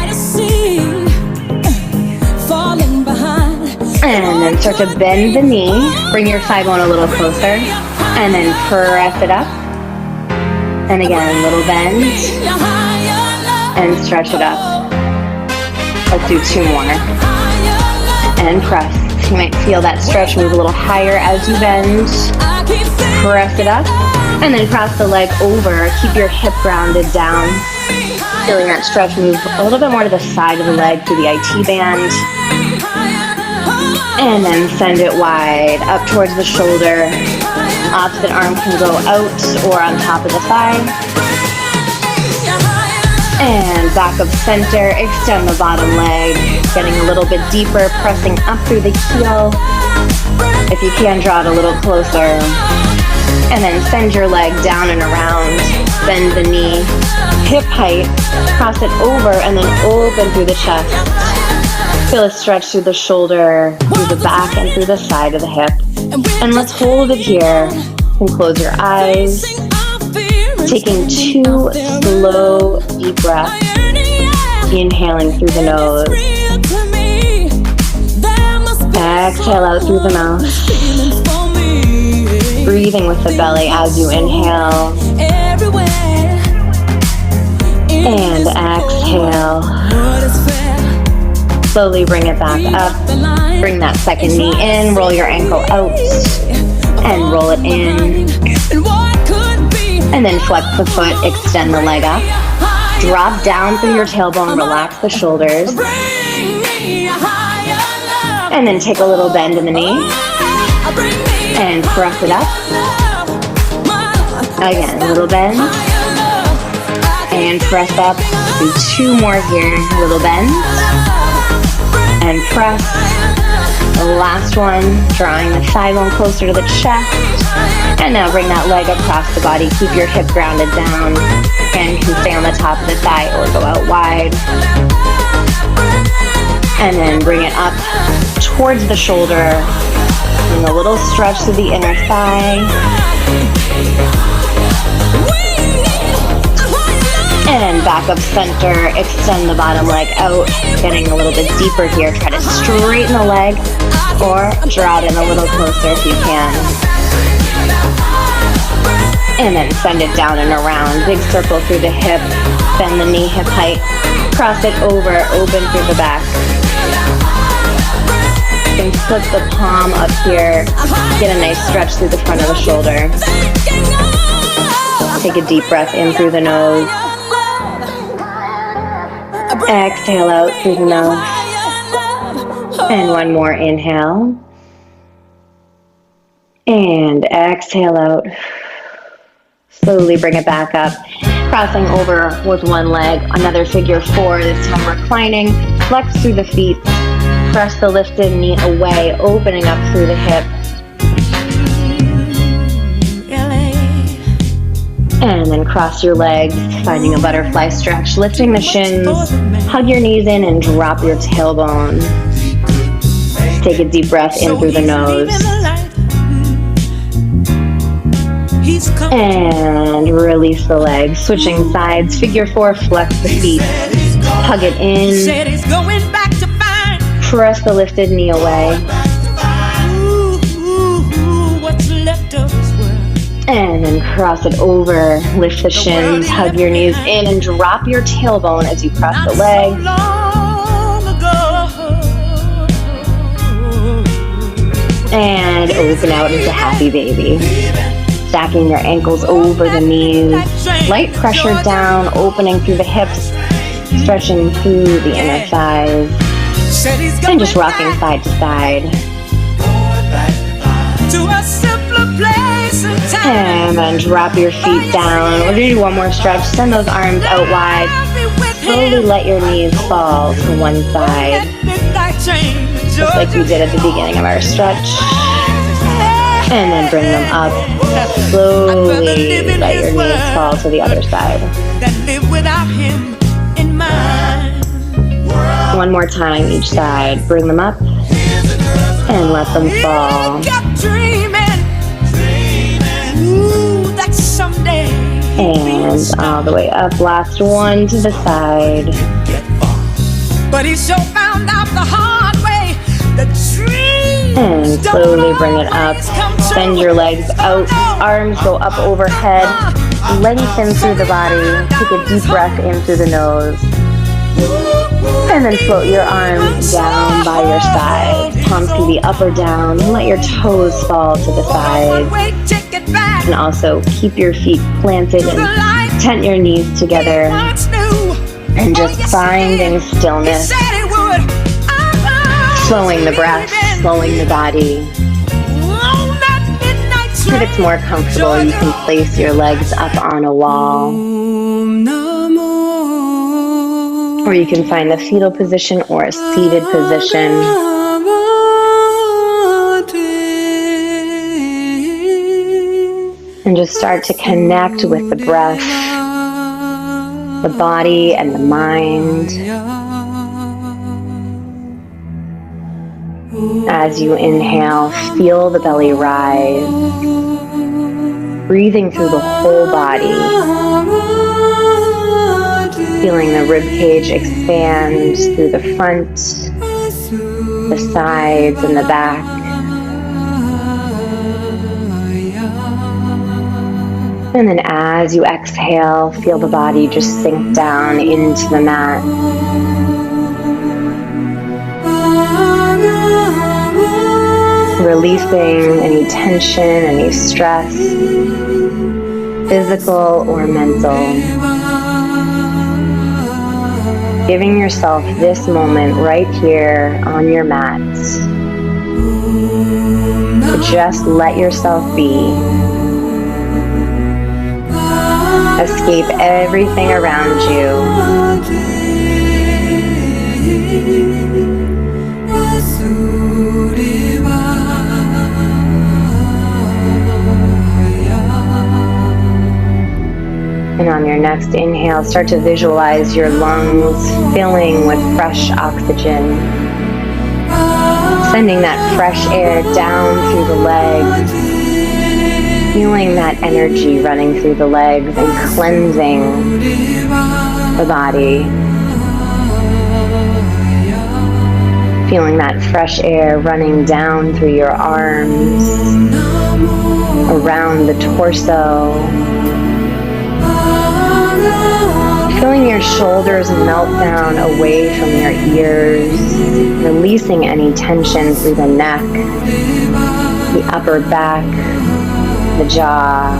And then start to bend the knee. Bring your thigh bone a little closer. And then press it up. And again, a little bend. And stretch it up. Let's do 2 more. And press. You might feel that stretch move a little higher as you bend. Press it up. And then cross the leg over. Keep your hip grounded down. Feeling that stretch move a little bit more to the side of the leg through the IT band. And then send it wide up towards the shoulder. Opposite arm can go out or on top of the thigh. And back up center. Extend the bottom leg. Getting a little bit deeper. Pressing up through the heel. If you can, draw it a little closer. And then send your leg down and around. Bend the knee. Hip height. Cross it over and then open through the chest. Feel a stretch through the shoulder, through the back, and through the side of the hip. And let's hold it here. And close your eyes. Taking 2 slow, deep breaths. Inhaling through the nose. Exhale out through the mouth. Breathing with the belly as you inhale. And exhale. Slowly bring it back up. Bring that second knee in. Roll your ankle out. And roll it in. And then flex the foot. Extend the leg up. Drop down through your tailbone. Relax the shoulders. And then take a little bend in the knee. And press it up. Again, a little bend. And press up. Do 2 more here. A little bend. And press. The last one. Drawing the thigh bone closer to the chest. And now bring that leg across the body. Keep your hip grounded down. And you can stay on the top of the thigh or go out wide. And then bring it up towards the shoulder. And a little stretch to the inner thigh. And back up center. Extend the bottom leg out. Getting a little bit deeper here. Try to straighten the leg or draw it in a little closer if you can. And then send it down and around. Big circle through the hip. Bend the knee hip height. Cross it over. Open through the back. You can flip the palm up here. Get a nice stretch through the front of the shoulder. Take a deep breath in through the nose. Exhale out through the nose. And one more inhale. And exhale out. Slowly bring it back up. Crossing over with one leg. Another figure 4. This time reclining. Flex through the feet. Press the lifted knee away, opening up through the hip. And then cross your legs, finding a butterfly stretch, lifting the shins, hug your knees in and drop your tailbone. Take a deep breath in through the nose. And release the legs, switching sides, figure 4, flex the feet, hug it in. Press the lifted knee away. And then cross it over. Lift the shins, hug your knees in, and drop your tailbone as you cross the leg. And open out into happy baby. Stacking your ankles over the knees. Light pressure down, opening through the hips, stretching through the inner thighs. And just rocking side to side. And then drop your feet down. We're going to do one more stretch. Send those arms out wide. Slowly let your knees fall to one side. Just like we did at the beginning of our stretch. And then bring them up. Slowly let your knees fall to the other side. One more time each side. Bring them up and let them fall. And all the way up. Last one to the side. But he so found out the hard way. And slowly bring it up. Send your legs out. Arms go up overhead. Lengthen through the body. Take a deep breath in through the nose. And then float your arms down by your side. Palms can be up or down. Let your toes fall to the side. And also keep your feet planted and tent your knees together. And just finding stillness. Slowing the breath, slowing the body. If it's more comfortable, you can place your legs up on a wall. Or you can find the fetal position or a seated position. And just start to connect with the breath, the body, and the mind. As you inhale, feel the belly rise, breathing through the whole body. Feeling the rib cage expand through the front, the sides, and the back. And then as you exhale, feel the body just sink down into the mat. Releasing any tension, any stress, physical or mental. Giving yourself this moment right here on your mat to just let yourself be. Escape everything around you. And on your next inhale, start to visualize your lungs filling with fresh oxygen, sending that fresh air down through the legs, feeling that energy running through the legs and cleansing the body. Feeling that fresh air running down through your arms, around the torso. Feeling your shoulders melt down away from your ears, releasing any tension through the neck, the upper back, the jaw.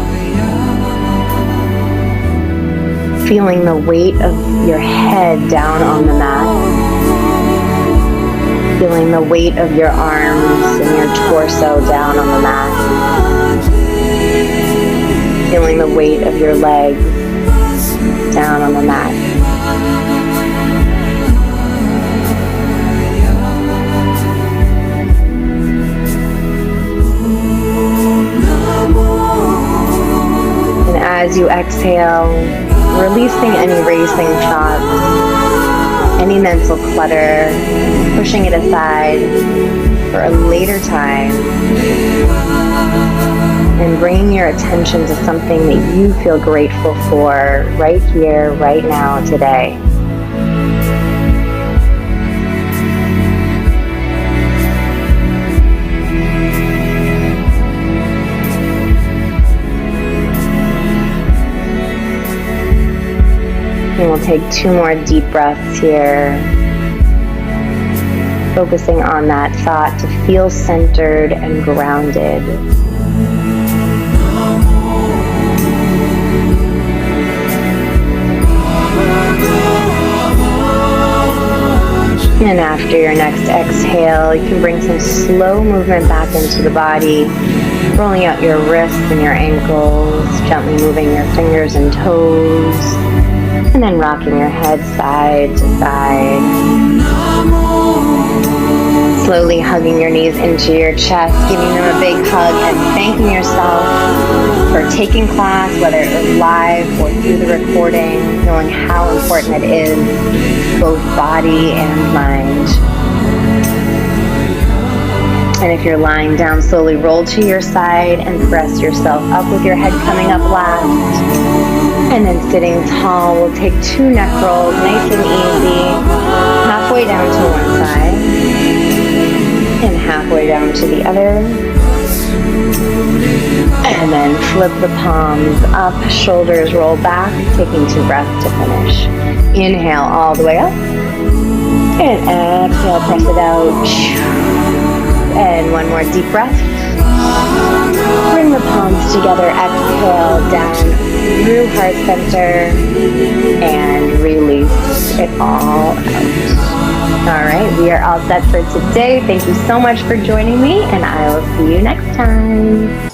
Feeling the weight of your head down on the mat. Feeling the weight of your arms and your torso down on the mat. Feeling the weight of your legs down on the mat. And as you exhale, releasing any racing thoughts, any mental clutter, pushing it aside for a later time, and bringing your attention to something that you feel grateful for right here, right now, today. And we'll take 2 more deep breaths here, focusing on that thought to feel centered and grounded. And after your next exhale, you can bring some slow movement back into the body, rolling out your wrists and your ankles, gently moving your fingers and toes, and then rocking your head side to side. Slowly hugging your knees into your chest, giving them a big hug, and thanking yourself for taking class, whether it was live or through the recording, knowing how important it is, both body and mind. And if you're lying down, slowly roll to your side and press yourself up with your head coming up last. And then sitting tall, we'll take 2 neck rolls, nice and easy, halfway down to one side and halfway down to the other. And then flip the palms up, shoulders roll back, taking 2 breaths to finish. Inhale all the way up, and exhale, press it out. And 1 more deep breath. Bring the palms together, exhale down through heart center, and release it all out. All right, we are all set for today. Thank you so much for joining me, and I will see you next time.